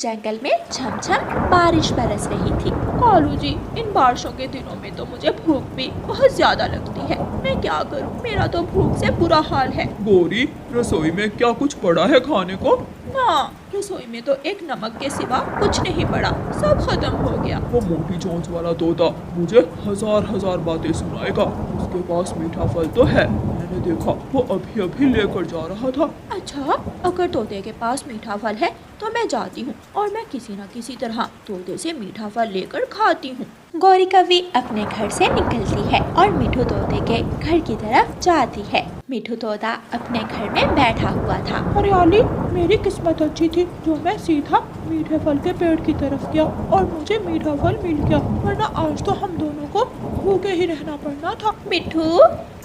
जंगल में झमझम बारिश बरस रही थी। कालू जी, इन बारिशों के दिनों में तो मुझे भूख भी बहुत ज्यादा लगती है। मैं क्या करूं? मेरा तो भूख से बुरा हाल है। गौरी, रसोई में क्या कुछ पड़ा है खाने को? ना, रसोई में तो एक नमक के सिवा कुछ नहीं पड़ा, सब खत्म हो गया। वो मोटी चोंच वाला तोता मुझे हजार बातें सुनाएगा। उसके पास मीठा फल तो है, मैंने देखा, वो अभी अभी लेकर जा रहा था। अच्छा, अगर तोते के पास मीठा फल है तो मैं जाती हूँ और मैं किसी न किसी तरह तोते से मीठा फल लेकर खाती हूँ। गौरी कवि अपने घर से निकलती है और मिठू तोते के घर की तरफ जाती है। मिठू तोता अपने घर में बैठा हुआ था। हरियाली, मेरी किस्मत अच्छी थी जो मैं सीधा मीठे फल के पेड़ की तरफ गया और मुझे मीठा फल मिल गया, वरना आज तो हम दोनों को भूखे ही रहना पड़ना था। मिठू,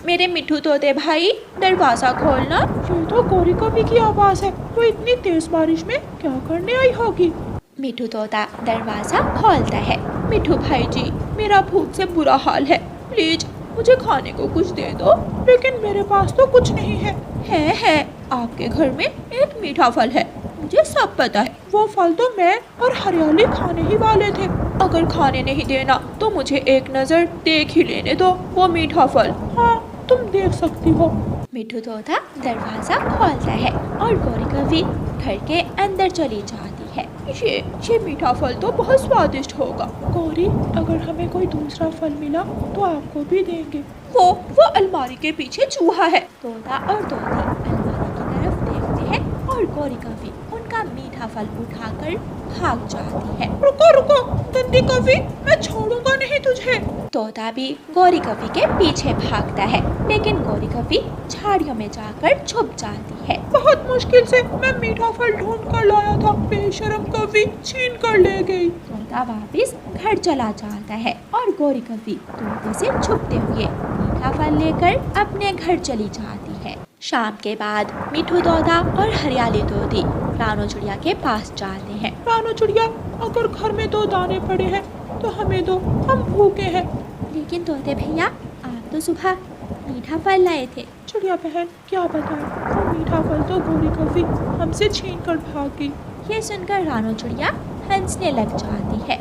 मेरे मिठू तोते भाई, दरवाजा खोलना। ये तो गौरी कवि की आवाज है। वो इतनी तेज बारिश में क्या करने आई होगी? मिठू तोता दरवाजा खोलता है। मिठू भाई जी, मेरा भूख से बुरा हाल है, प्लीज मुझे खाने को कुछ दे दो। लेकिन मेरे पास तो कुछ नहीं है। है, आपके घर में एक मीठा फल है, मुझे सब पता है। वो फल तो मैं और हरियाली खाने ही वाले थे। अगर खाने नहीं देना तो मुझे एक नजर देख ही लेने दो वो मीठा फल। हाँ, तुम देख सकती हो। मिठू तोता दरवाजा खोलता है और गौरी कवि घर के अंदर चली जाती है। ये मीठा फल तो बहुत स्वादिष्ट होगा। गौरी, अगर हमें कोई दूसरा फल मिला तो आपको भी देंगे। वो अलमारी के पीछे चूहा है। तोता और तोती अलमारी की तरफ देखते हैं और गौरी कवि उनका मीठा फल उठाकर भाग जाती है। रुको, गंदी कवि, मैं छोड़ूंगा नहीं तुझे। तोता भी गौरी कवि के पीछे भागता है, लेकिन गौरी कवि झाड़ियों में जाकर छुप जाती है। बहुत मुश्किल से मैं मीठा फल ढूंढ कर लाया था, बेशरम कवि छीन कर ले गई। तोता वापस घर चला जाता है और गौरी कवि तोते से छुपते हुए मीठा फल लेकर अपने घर चली जाती है। शाम के बाद मिठू तोता और हरियाली तोती रानो चिड़िया के पास जाते हैं। रानो चिड़िया, अगर घर में 2 दाने पड़े हैं तो हमें दो, हम भूखे हैं। लेकिन तोते भैया, आप तो सुबह मीठा फल लाए थे। चिड़िया बहन, क्या बताएं, वो मीठा फल तो गौरी कवि हमसे छीन कर भाग गई। ये सुनकर रानो चिड़िया हंसने लग जाती है।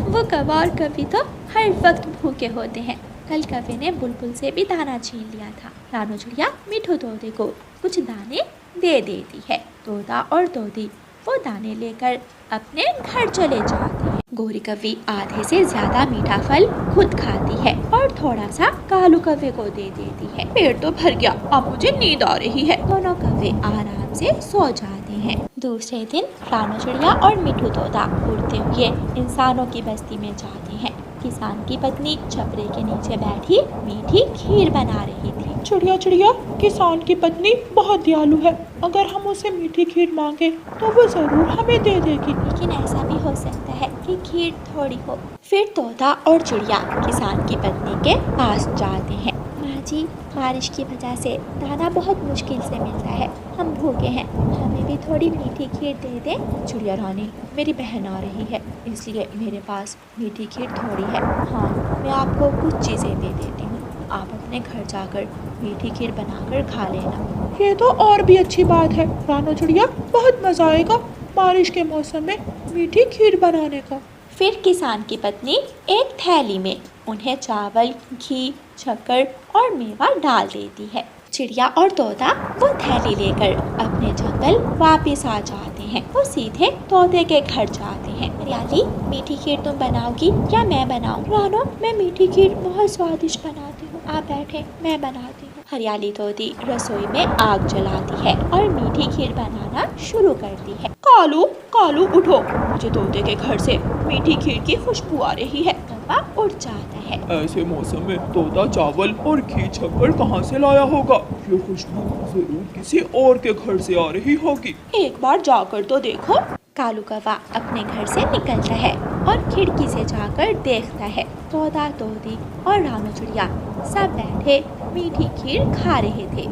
वो कौवा और कवि तो हर वक्त भूखे होते हैं। कल कवि ने बुलबुल से भी दाना छीन लिया था। रानो चिड़िया मिठू तोते को कुछ दाने दे देती है। तोता और तोती वो दाने लेकर अपने घर चले जाते हैं। गौरी कवि आधे से ज्यादा मीठा फल खुद खाती है और थोड़ा सा कालू कव्वे को दे देती है। पेट तो भर गया, अब मुझे नींद आ रही है। दोनों कव्वे आराम से सो जाते हैं। दूसरे दिन रानो चिड़िया और मिठू तोता उड़ते हुए इंसानों की बस्ती में जाते हैं। किसान की पत्नी छपरे के नीचे बैठी मीठी खीर बना रही थी। चिड़िया, किसान की पत्नी बहुत दयालु है, अगर हम उसे मीठी खीर मांगे तो वो जरूर हमें दे देगी। लेकिन ऐसा भी हो सकता है कि खीर थोड़ी हो। फिर तोता और चिड़िया किसान की पत्नी के पास जाते हैं। माँ जी, बारिश की वजह से दाना बहुत मुश्किल से मिलता है, हम भूखे हैं, हमें भी थोड़ी मीठी खीर दे दें। चिड़िया रानी, मेरी बहन आ रही है, इसलिए मेरे पास मीठी खीर थोड़ी है। हाँ, मैं आपको कुछ चीज़ें दे देती हूँ, आप अपने घर जाकर मीठी खीर बनाकर खा लेना। ये तो और भी अच्छी बात है रानो चिड़िया, बहुत मज़ा आएगा बारिश के मौसम में मीठी खीर बनाने का। फिर किसान की पत्नी एक थैली में उन्हें चावल, घी, शक्कर और मेवा डाल देती है। चिड़िया और तोता वो थैली लेकर अपने जंगल वापस आ जाते हैं। वो सीधे तोते के घर जाते हैं। हरियाली, मीठी खीर तुम बनाओगी या मैं बनाऊं? रानो, मैं मीठी खीर बहुत स्वादिष्ट बनाती हूँ, आप बैठे, मैं बनाती हूँ। हरियाली तोती रसोई में आग जलाती है और मीठी खीर बनाना शुरू करती है। कालू उठो, मुझे तोते के घर से मीठी खीर की खुशबू आ रही है। कौवा उठ जाता है। ऐसे मौसम में तोता चावल और घी छक्कर कहाँ से लाया होगा? ये खुशबू जरूर किसी और के घर से आ रही होगी। एक बार जाकर तो देखो। कालू कौवा अपने घर से निकलता है और खिड़की से जाकर देखता है। तोता, तोती और रानो चिड़िया सब बैठे मीठी खीर खा रहे थे।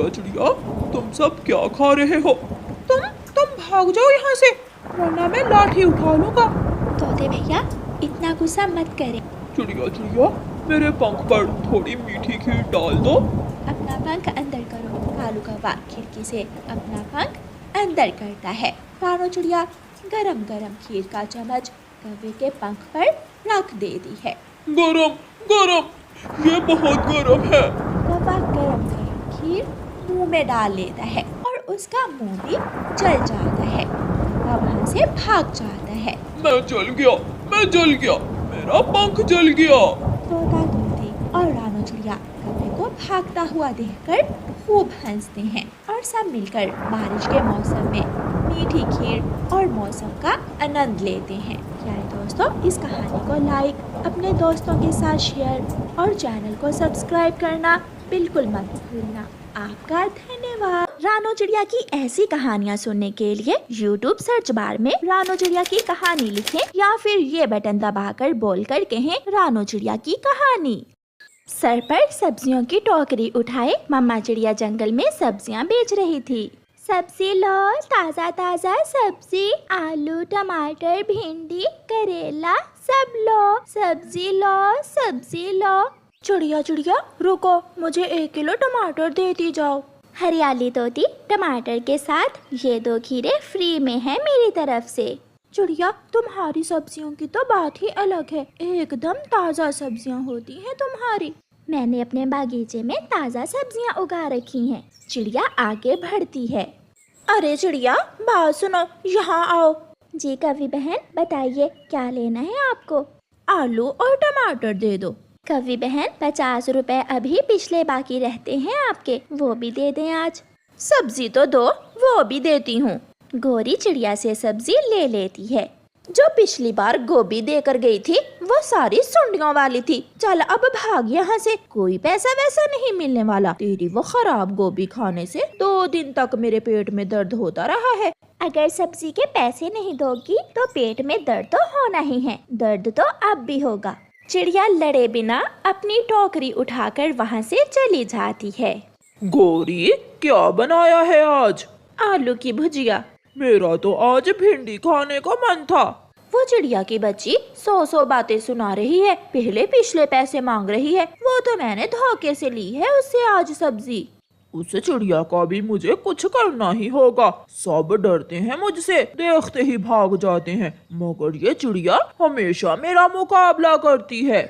चिड़िया, तुम सब क्या खा रहे हो? तुम भाग जाओ यहाँ से, वरना मैं लाठी उठा लूंगा। तोते भैया, इतना गुस्सा मत करें। चिड़िया, मेरे पंख पर थोड़ी मीठी खीर डाल दो। अपना पंख अंदर करो। कालू कौवा खिड़की से अपना पंख अंदर करता है। रानो चिड़िया, गरम गरम खीर का चम्मच कौवे के पंख पर रख देती है। गरम गरम, ये बहुत गरम है। कौवा गरम गरम खीर मुंह में डाल लेता है और उसका मुंह भी जल जाता है। कौवा वहाँ से भाग जाता है। मैं जल गया, मेरा पंख जल गया। तोता तोती और रानो चिड़िया कौवे को भागता हुआ देखकर खूब हंसते हैं और सब मिलकर बारिश के मौसम में मीठी खीर और मौसम का आनंद लेते हैं। प्यारे दोस्तों, इस कहानी को लाइक, अपने दोस्तों के साथ शेयर और चैनल को सब्सक्राइब करना बिल्कुल मत भूलना। आपका धन्यवाद। रानो चिड़िया की ऐसी कहानियाँ सुनने के लिए YouTube सर्च बार में रानो चिड़िया की कहानी लिखें या फिर ये बटन दबाकर बोलकर कहें रानो चिड़िया की कहानी। सर पर सब्जियों की टोकरी उठाए मम्मा चिड़िया जंगल में सब्जियां बेच रही थी। सब्जी लो, ताज़ा ताज़ा सब्जी, आलू, टमाटर, भिंडी, करेला, सब लो। सब्जी लो, सब्जी लो। चिड़िया चिड़िया रुको, मुझे 1 किलो टमाटर देती जाओ। हरियाली तोती, टमाटर के साथ ये 2 खीरे फ्री में है मेरी तरफ से। चिड़िया, तुम्हारी सब्जियों की तो बात ही अलग है, एकदम ताज़ा सब्जियां होती हैं तुम्हारी। मैंने अपने बागीचे में ताज़ा सब्जियां उगा रखी हैं। चिड़िया आगे बढ़ती है। अरे चिड़िया, बात सुनो, यहाँ आओ। जी कवि बहन, बताइए क्या लेना है आपको? आलू और टमाटर दे दो। कवि बहन, 50 रुपए अभी पिछले बाकी रहते हैं आपके, वो भी दे दें आज। सब्जी तो दो, वो भी देती हूँ। गोरी चिड़िया से सब्जी ले लेती है। जो पिछली बार गोभी देकर गई थी वो सारी सुंडियों वाली थी। चल अब भाग यहाँ से, कोई पैसा वैसा नहीं मिलने वाला। तेरी वो खराब गोभी खाने से 2 दिन तक मेरे पेट में दर्द होता रहा है। अगर सब्जी के पैसे नहीं दोगी तो पेट में दर्द तो होना ही है, दर्द तो अब भी होगा। चिड़िया लड़े बिना अपनी टोकरी उठाकर वहाँ से चली जाती है। गोरी, क्या बनाया है आज? आलू की भुजिया। मेरा तो आज भिंडी खाने का मन था। वो चिड़िया की बच्ची 100 बातें सुना रही है, पहले पिछले पैसे मांग रही है। वो तो मैंने धोखे से ली है उससे आज सब्जी। उस चिड़िया का भी मुझे कुछ करना ही होगा। सब डरते हैं मुझसे, देखते ही भाग जाते हैं, मगर ये चिड़िया हमेशा मेरा मुकाबला करती है।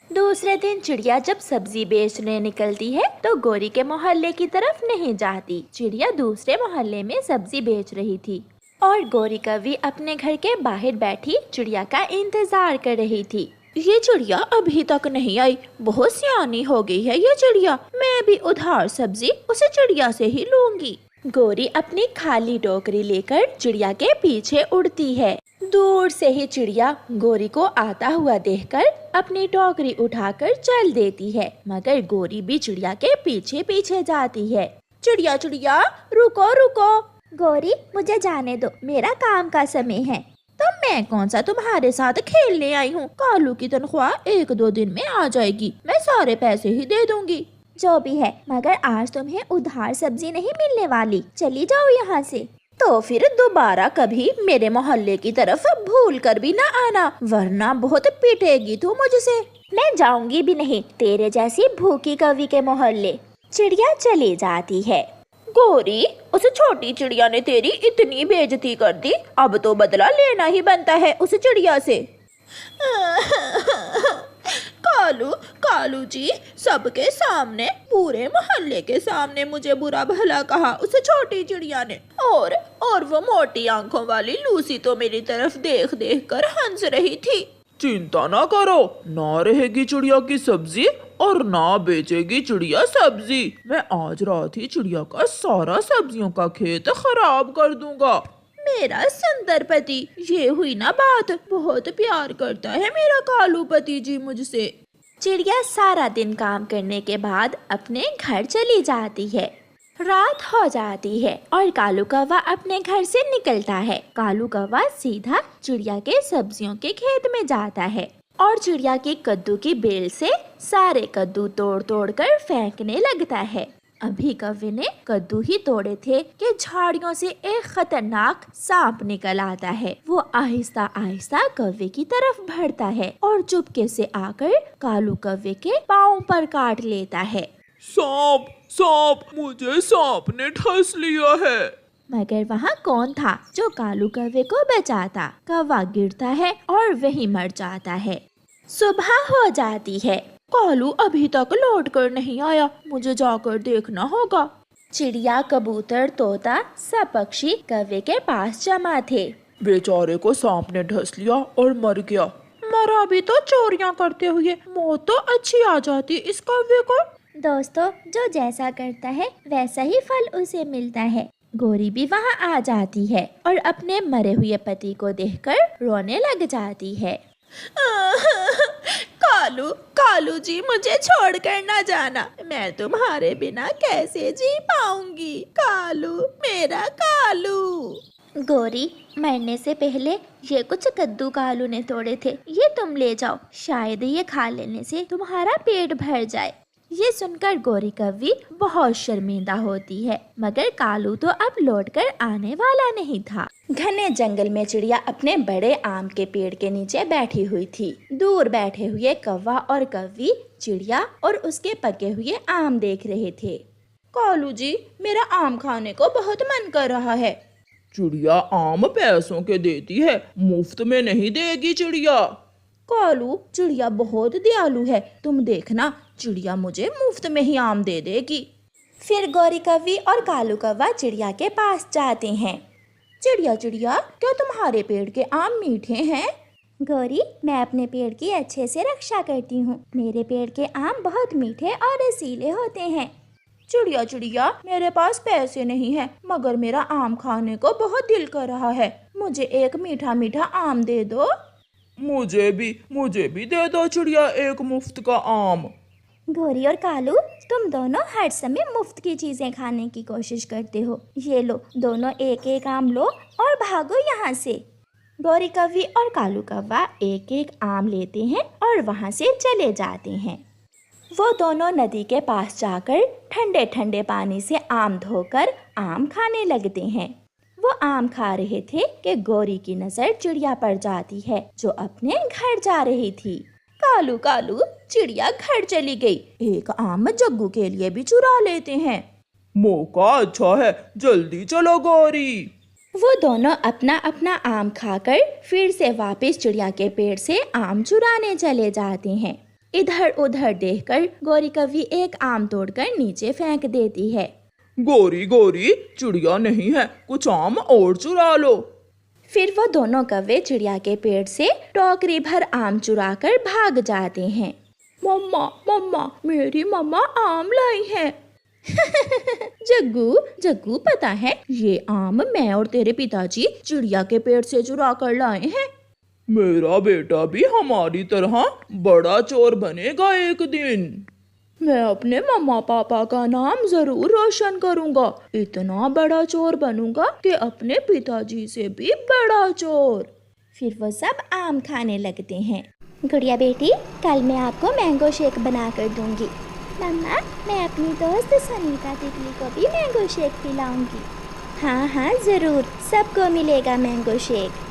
दूसरे दिन चिड़िया जब सब्जी बेचने निकलती है तो गोरी के मोहल्ले की तरफ नहीं जाती। चिड़िया दूसरे मोहल्ले में सब्जी बेच रही थी और गोरी कवि अपने घर के बाहर बैठी चिड़िया का इंतजार कर रही थी। ये चिड़िया अभी तक नहीं आई, बहुत सियानी हो गई है ये चिड़िया। मैं भी उधार सब्जी उसे चिड़िया से ही लूंगी। गोरी अपनी खाली टोकरी लेकर चिड़िया के पीछे उड़ती है। दूर से ही चिड़िया गोरी को आता हुआ देखकर अपनी टोकरी उठाकर चल देती है, मगर गोरी भी चिड़िया के पीछे पीछे जाती है। चिड़िया चिड़िया रुको रुको। गोरी, मुझे जाने दो, मेरा काम का समय है। तो मैं कौन सा तुम्हारे साथ खेलने आई हूँ? कालू की तनख्वाह 1-2 दिन में आ जाएगी, मैं सारे पैसे ही दे दूंगी। जो भी है, मगर आज तुम्हें उधार सब्जी नहीं मिलने वाली, चली जाओ यहाँ से। तो फिर दोबारा कभी मेरे मोहल्ले की तरफ भूल कर भी ना आना, वरना बहुत पिटेगी तू मुझसे। मैं जाऊंगी भी नहीं तेरे जैसी भूखी कवि के मोहल्ले। चिड़िया चली जाती है। गोरी, उस छोटी चिड़िया ने तेरी इतनी बेइज्जती कर दी, अब तो बदला लेना ही बनता है उस चिड़िया से। कालू जी, सबके सामने, पूरे मोहल्ले के सामने मुझे बुरा भला कहा उस छोटी चिड़िया ने। और वो मोटी आंखों वाली लूसी तो मेरी तरफ देख देख कर हंस रही थी। चिंता ना करो, ना रहेगी चिड़िया की सब्जी और ना बेचेगी चिड़िया सब्जी। मैं आज रात ही चिड़िया का सारा सब्जियों का खेत खराब कर दूंगा। मेरा सुंदर पति, ये हुई ना बात, बहुत प्यार करता है मेरा कालू पति जी मुझसे। चिड़िया सारा दिन काम करने के बाद अपने घर चली जाती है। रात हो जाती है और कालू कौवा अपने घर से निकलता है। कालू कौवा सीधा चिड़िया के सब्जियों के खेत में जाता है और चिड़िया की कद्दू की बेल से सारे कद्दू तोड़ तोड़ कर फेंकने लगता है। अभी कौवे ने कद्दू ही तोड़े थे कि झाड़ियों से एक खतरनाक सांप निकल आता है। वो आहिस्ता आहिस्ता कौवे की तरफ बढ़ता है और चुपके से आकर कालू कौवे के पाँव पर काट लेता है। सांप, सांप, मुझे सांप ने ठस लिया है। मगर वहाँ कौन था जो कालू कौवे को बचाता? कौवा गिरता है और वही मर जाता है। सुबह हो जाती है। कालू अभी तक लौट कर नहीं आया, मुझे जाकर देखना होगा। चिड़िया, कबूतर, तोता सब पक्षी कौवे के पास जमा थे। बेचारे को सांप ने ढस लिया और मर गया। मरा भी तो चोरियां करते हुए, मौत तो अच्छी आ जाती इस कौवे को। दोस्तों, जो जैसा करता है वैसा ही फल उसे मिलता है। गोरी भी वहाँ आ जाती है और अपने मरे हुए पति को देखकर रोने लग जाती है। कालू, कालू जी, मुझे छोड़कर ना जाना, मैं तुम्हारे बिना कैसे जी पाऊंगी। कालू, मेरा कालू। गोरी, मरने से पहले ये कुछ कद्दू कालू ने तोड़े थे, ये तुम ले जाओ, शायद ये खा लेने से तुम्हारा पेट भर जाए। ये सुनकर गोरी कौवी बहुत शर्मिंदा होती है, मगर कालू तो अब लौटकर आने वाला नहीं था। घने जंगल में चिड़िया अपने बड़े आम के पेड़ के नीचे बैठी हुई थी। दूर बैठे हुए कौवा और कौवी चिड़िया और उसके पके हुए आम देख रहे थे। कालू जी, मेरा आम खाने को बहुत मन कर रहा है। चिड़िया आम पैसों के देती है, मुफ्त में नहीं देगी चिड़िया। कालू, चिड़िया बहुत दयालु है, तुम देखना चिड़िया मुझे मुफ्त में ही आम दे देगी। फिर गौरी कौवी और कालू कौवा चिड़िया के पास जाते हैं। चिड़िया, चिड़िया, क्या तुम्हारे पेड़ के आम मीठे हैं? गौरी, मैं अपने पेड़ की अच्छे से रक्षा करती हूँ। मेरे पेड़ के आम बहुत मीठे और रसीले होते हैं। चिड़िया, चिड़िया, मेरे पास पैसे नहीं है, मगर मेरा आम खाने को बहुत दिल कर रहा है, मुझे एक मीठा मीठा आम दे दो। मुझे भी दे दो चिड़िया एक मुफ्त का आम। गौरी और कालू, तुम दोनों हर समय मुफ्त की चीजें खाने की कोशिश करते हो। ये लो, दोनों एक एक आम लो और भागो यहाँ से। गौरी कौवी और कालू कौवा एक एक आम लेते हैं और वहाँ से चले जाते हैं। वो दोनों नदी के पास जाकर ठंडे ठंडे पानी से आम धोकर आम खाने लगते हैं। वो आम खा रहे थे कि गौरी की नजर चिड़िया पर जाती है, जो अपने घर जा रही थी। कालू, कालू, चिड़िया घर चली गई, एक आम जग्गू के लिए भी चुरा लेते हैं। मौका अच्छा है, जल्दी चलो गौरी। वो दोनों अपना अपना आम खाकर फिर से वापस चिड़िया के पेड़ से आम चुराने चले जाते हैं। इधर उधर देखकर गौरी कौवी एक आम तोड़कर नीचे फेंक देती है। गौरी, गौरी, चिड़िया नहीं है, कुछ आम और चुरा लो। फिर वो दोनों कौवे चिड़िया के पेड़ से टोकरी भर आम चुराकर भाग जाते हैं। मम्मा, मम्मा, मेरी मम्मा आम लाई है। जग्गू, जग्गू, पता है ये आम मैं और तेरे पिताजी चिड़िया के पेड़ से चुरा कर लाए हैं। मेरा बेटा भी हमारी तरह बड़ा चोर बनेगा एक दिन। मैं अपने मम्मा पापा का नाम जरूर रोशन करूंगा, इतना बड़ा चोर बनूंगा कि अपने पिताजी से भी बड़ा चोर। फिर वो सब आम खाने लगते हैं। गुड़िया बेटी, कल मैं आपको मैंगो शेक बना कर दूंगी। मम्मा, मैं अपनी दोस्त सुनीता तितली को भी मैंगो शेक पिलाऊंगी। हाँ हाँ जरूर, सबको मिलेगा मैंगो शेक।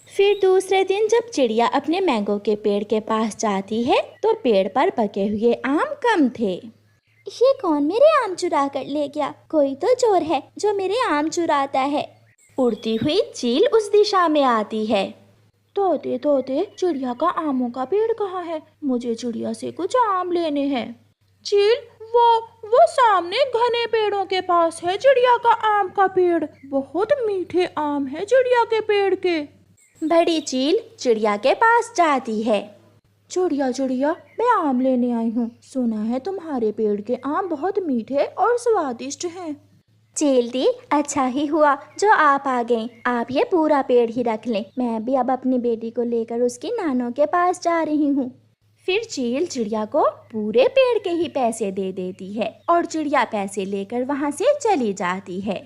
फिर दूसरे दिन जब चिड़िया अपने मैंगो के पेड़ के पास जाती है तो पेड़ पर पके हुए आम कम थे। ये कौन मेरे आम चुरा कर ले गया? कोई तो चोर है जो मेरे आम चुराता है। उड़ती हुई चील उस दिशा में आती है। तोते, तोते, चिड़िया का आमों का पेड़ कहाँ है? मुझे चिड़िया से कुछ आम लेने हैं। चील, वो सामने घने पेड़ों के पास है चिड़िया का आम का पेड़, बहुत मीठे आम है चिड़िया के पेड़ के। बड़ी चील चिड़िया के पास जाती है। चिड़िया, चिड़िया, मैं आम लेने आई हूँ, सुना है तुम्हारे पेड़ के आम बहुत मीठे और स्वादिष्ट हैं। चील दी, अच्छा ही हुआ जो आप आ गए। आप ये पूरा पेड़ ही रख लें, मैं भी अब अपनी बेटी को लेकर उसकी नानों के पास जा रही हूँ। फिर चील चिड़िया को पूरे पेड़ के ही पैसे दे देती है और चिड़िया पैसे लेकर वहाँ से चली जाती है।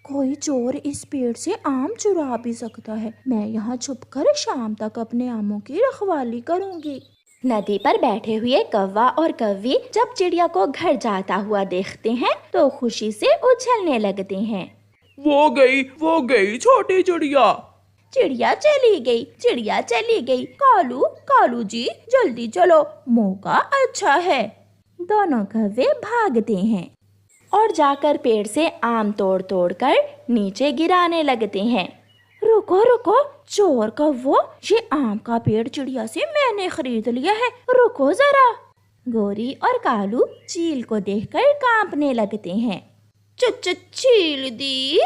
कोई चोर इस पेड़ से आम चुरा भी सकता है, मैं यहाँ छुपकर शाम तक अपने आमों की रखवाली करूँगी। नदी पर बैठे हुए कौवा और कौवी जब चिड़िया को घर जाता हुआ देखते हैं तो खुशी से उछलने लगते हैं। वो गई छोटी चिड़िया। चिड़िया चली गई, चिड़िया चली गई। कालू, कालू जी, जल्दी चलो, मौका अच्छा है। दोनों कौवे भागते हैं। और जाकर पेड़ से आम तोड़ तोड़ कर नीचे गिराने लगते हैं। रुको रुको चोर कौवो, ये आम का पेड़ चिड़िया से मैंने खरीद लिया है, रुको जरा। गोरी और कालू चील को देखकर कांपने लगते हैं। चील दी,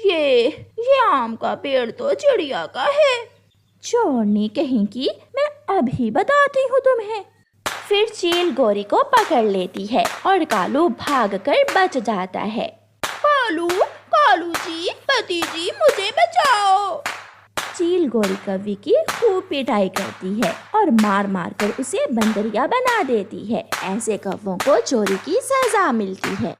ये आम का पेड़ तो चिड़िया का है। चोरनी कहेंगी, मैं अभी बताती हूँ तुम्हें। फिर चील गोरी को पकड़ लेती है और कालू भागकर बच जाता है। कालू जी, पति जी, मुझे बचाओ। चील गोरी कौवे की खूब पिटाई करती है और मार मार कर उसे बंदरिया बना देती है। ऐसे कौवों को चोरी की सजा मिलती है।